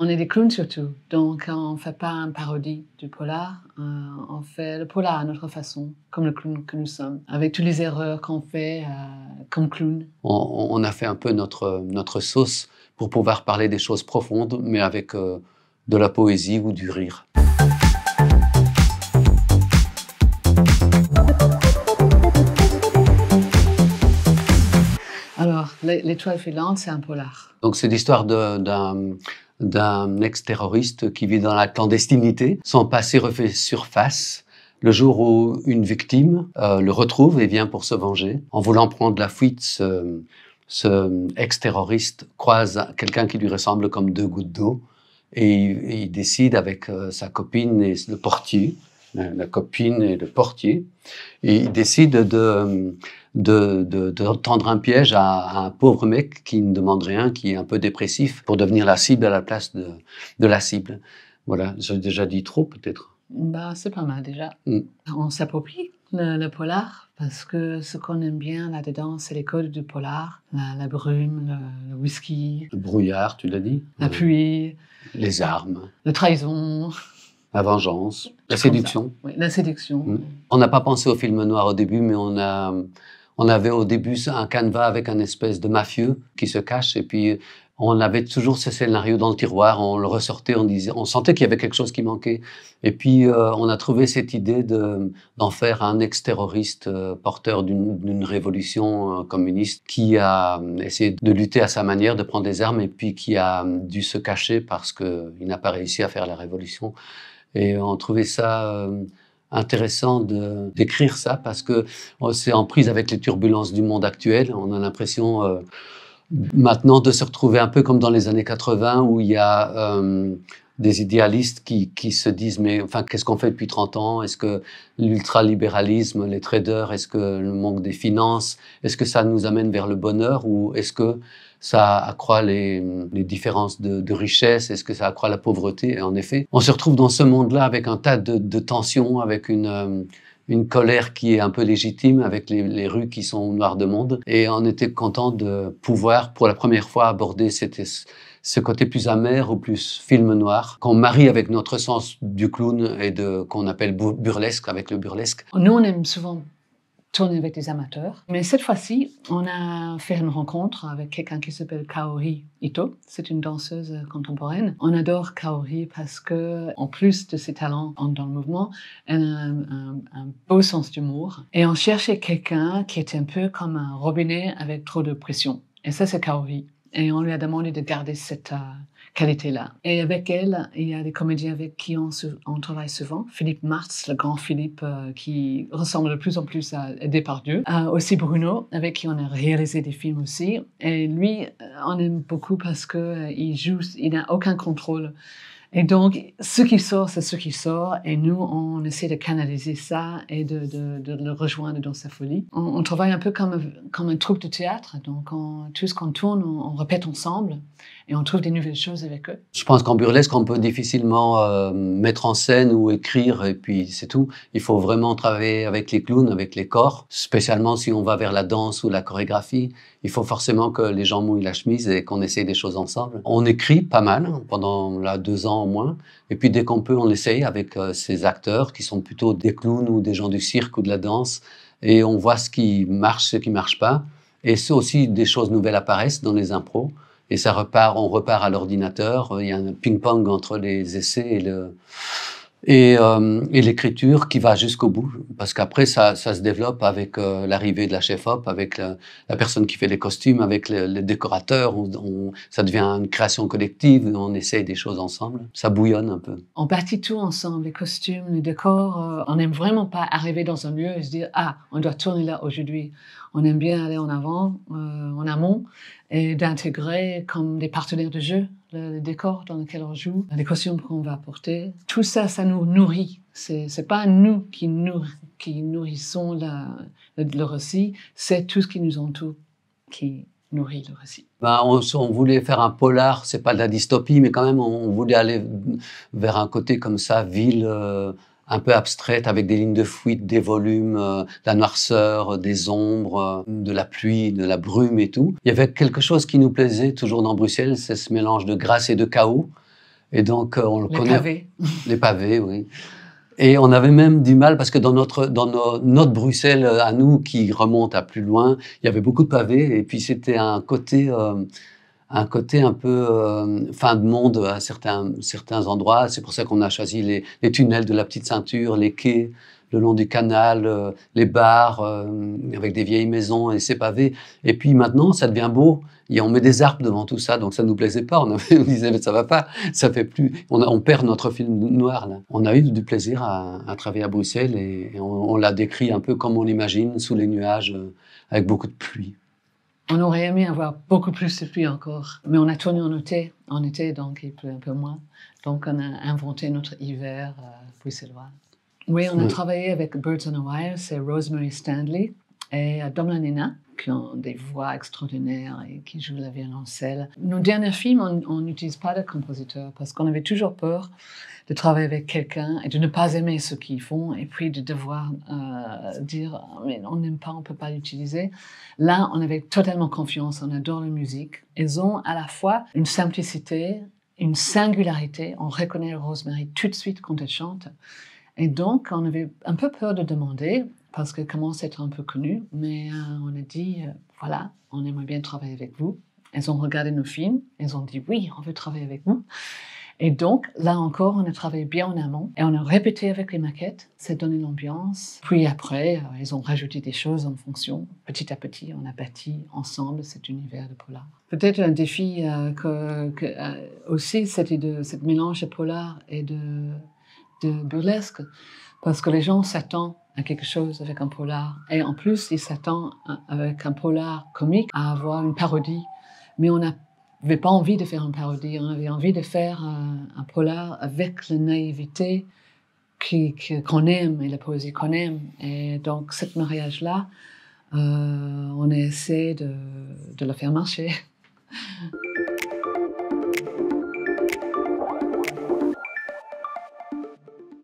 On est des clowns surtout, donc on ne fait pas une parodie du polar, on fait le polar à notre façon, comme le clown que nous sommes, avec toutes les erreurs qu'on fait comme clown. On a fait un peu notre sauce pour pouvoir parler des choses profondes, mais avec de la poésie ou du rire. Alors, L'étoile filante, c'est un polar. Donc c'est l'histoire d'un ex-terroriste qui vit dans la clandestinité. Son passé refait surface le jour où une victime le retrouve et vient pour se venger. En voulant prendre la fuite, ce ex-terroriste croise quelqu'un qui lui ressemble comme deux gouttes d'eau et il décide avec sa copine et le portier, la copine et le portier, et il décide de tendre un piège à un pauvre mec qui ne demande rien, qui est un peu dépressif, pour devenir la cible à la place de la cible. Voilà, j'ai déjà dit trop peut-être. Bah, c'est pas mal déjà. Mm. On s'approprie le polar parce que ce qu'on aime bien là-dedans, c'est les codes du polar, la brume, le whisky, Le brouillard, tu l'as dit. la pluie, Les armes, la trahison. la vengeance, la Comme ça. séduction. Oui, la séduction. Mm. On n'a pas pensé au film noir au début, mais on avait au début un canevas avec un espèce de mafieux qui se cache, et puis on avait toujours ce scénario dans le tiroir, on le ressortait, on sentait qu'il y avait quelque chose qui manquait. Et puis on a trouvé cette idée d'en faire un ex-terroriste porteur d'une révolution communiste qui a essayé de lutter à sa manière, de prendre des armes, et puis qui a dû se cacher parce qu'il n'a pas réussi à faire la révolution. Et on trouvait ça intéressant d'écrire ça parce que c'est en prise avec les turbulences du monde actuel. On a l'impression maintenant de se retrouver un peu comme dans les années 80 où il y a des idéalistes qui se disent mais enfin qu'est-ce qu'on fait depuis 30 ans? Est-ce que l'ultralibéralisme, les traders, est-ce que le manque des finances, est-ce que ça nous amène vers le bonheur ou est-ce que ça accroît les différences de richesse? Est-ce que ça accroît la pauvreté? Et en effet, on se retrouve dans ce monde-là avec un tas de tensions, avec une colère qui est un peu légitime, avec les rues qui sont noires de monde. Et on était content de pouvoir, pour la première fois, aborder ce côté plus amer ou plus film noir, qu'on marie avec notre sens du clown et qu'on appelle burlesque, avec le burlesque. Nous, on aime souvent tourner avec des amateurs. Mais cette fois-ci, on a fait une rencontre avec quelqu'un qui s'appelle Kaori Ito. C'est une danseuse contemporaine. On adore Kaori parce que, en plus de ses talents dans le mouvement, elle a un beau sens d'humour. Et on cherchait quelqu'un qui était un peu comme un robinet avec trop de pression. Et ça, c'est Kaori. Et on lui a demandé de garder cette qualité-là. Et avec elle, il y a des comédiens avec qui on travaille souvent. Philippe Martz, le grand Philippe, qui ressemble de plus en plus à Depardieu. Aussi Bruno, avec qui on a réalisé des films aussi. Et lui, on aime beaucoup parce qu'il joue, il n'a aucun contrôle. Et donc, ce qui sort, c'est ce qui sort. Et nous, on essaie de canaliser ça et de le rejoindre dans sa folie. On travaille un peu comme une troupe de théâtre. Donc, tout ce qu'on tourne, on répète ensemble et on trouve des nouvelles choses avec eux. Je pense qu'en burlesque, on peut difficilement mettre en scène ou écrire et puis c'est tout. Il faut vraiment travailler avec les clowns, avec les corps, spécialement si on va vers la danse ou la chorégraphie. Il faut forcément que les gens mouillent la chemise et qu'on essaye des choses ensemble. On écrit pas mal, pendant 2 ans au moins. Et puis dès qu'on peut, on essaye avec ces acteurs qui sont plutôt des clowns ou des gens du cirque ou de la danse. Et on voit ce qui marche, ce qui marche pas. Et c'est aussi des choses nouvelles apparaissent dans les impros. Et ça repart, on repart à l'ordinateur. Il y a un ping-pong entre les essais et l'écriture qui va jusqu'au bout. Parce qu'après, ça se développe avec l'arrivée de la chef-op, avec la personne qui fait les costumes, avec les décorateurs. Ça devient une création collective. On essaye des choses ensemble. Ça bouillonne un peu. On bâtit tout ensemble, les costumes, les décors. On n'aime vraiment pas arriver dans un lieu et se dire « Ah, on doit tourner là aujourd'hui ». On aime bien aller en avant, en amont, et d'intégrer comme des partenaires de jeu le décor dans lequel on joue, les costumes qu'on va porter. Tout ça, ça nous nourrit. C'est pas nous qui nourrissons le récit, c'est tout ce qui nous entoure qui nourrit le récit. On voulait faire un polar, c'est pas de la dystopie, mais quand même on voulait aller vers un côté comme ça, ville un peu abstraite, avec des lignes de fuite, des volumes, de la noirceur, des ombres, de la pluie, de la brume et tout. Il y avait quelque chose qui nous plaisait toujours dans Bruxelles, c'est ce mélange de grâce et de chaos. Et donc, on le Les connaît. pavés. Les pavés, oui. Et on avait même du mal parce que dans notre Bruxelles à nous, qui remonte à plus loin, il y avait beaucoup de pavés et puis c'était un côté un peu fin de monde à certains endroits. C'est pour ça qu'on a choisi les tunnels de la Petite Ceinture, les quais le long du canal, les bars avec des vieilles maisons et ces pavés. Et puis maintenant, ça devient beau. Et on met des arbres devant tout ça, donc ça ne nous plaisait pas. On disait, mais ça va pas, ça fait plus. On perd notre film noir, là. On a eu du plaisir à travailler à Bruxelles et on l'a décrit un peu comme on l'imagine, sous les nuages, avec beaucoup de pluie. On aurait aimé avoir beaucoup plus de pluie encore, mais on a tourné en été, donc il pleut un peu moins. Donc on a inventé notre hiver bruxellois. Oui, on a travaillé avec Birds on a Wire, c'est Rosemary Stanley et Domna Nina, qui ont des voix extraordinaires et qui jouent la violoncelle. Nos derniers films, on n'utilise pas de compositeur parce qu'on avait toujours peur de travailler avec quelqu'un et de ne pas aimer ce qu'ils font et puis de devoir dire « mais on n'aime pas, on ne peut pas l'utiliser ». Là, on avait totalement confiance, on adore la musique. Ils ont à la fois une simplicité, une singularité, on reconnaît Rosemary tout de suite quand elle chante. Et donc, on avait un peu peur de demander, parce qu'elle commence à être un peu connue, mais on a dit, voilà, on aimerait bien travailler avec vous. Elles ont regardé nos films, elles ont dit, oui, on veut travailler avec vous. Et donc, là encore, on a travaillé bien en amont, et on a répété avec les maquettes, ça donnait l'ambiance. Puis après, ils ont rajouté des choses en fonction. Petit à petit, on a bâti ensemble cet univers de polar. Peut-être un défi aussi, cette mélange de polar et de burlesque, parce que les gens s'attendent à quelque chose avec un polar. Et en plus, ils s'attendent avec un polar comique à avoir une parodie. Mais on n'avait pas envie de faire une parodie, on avait envie de faire un polar avec la naïveté qu'on aime et la poésie qu'on aime. Et donc, ce mariage-là, on a essayé de le faire marcher.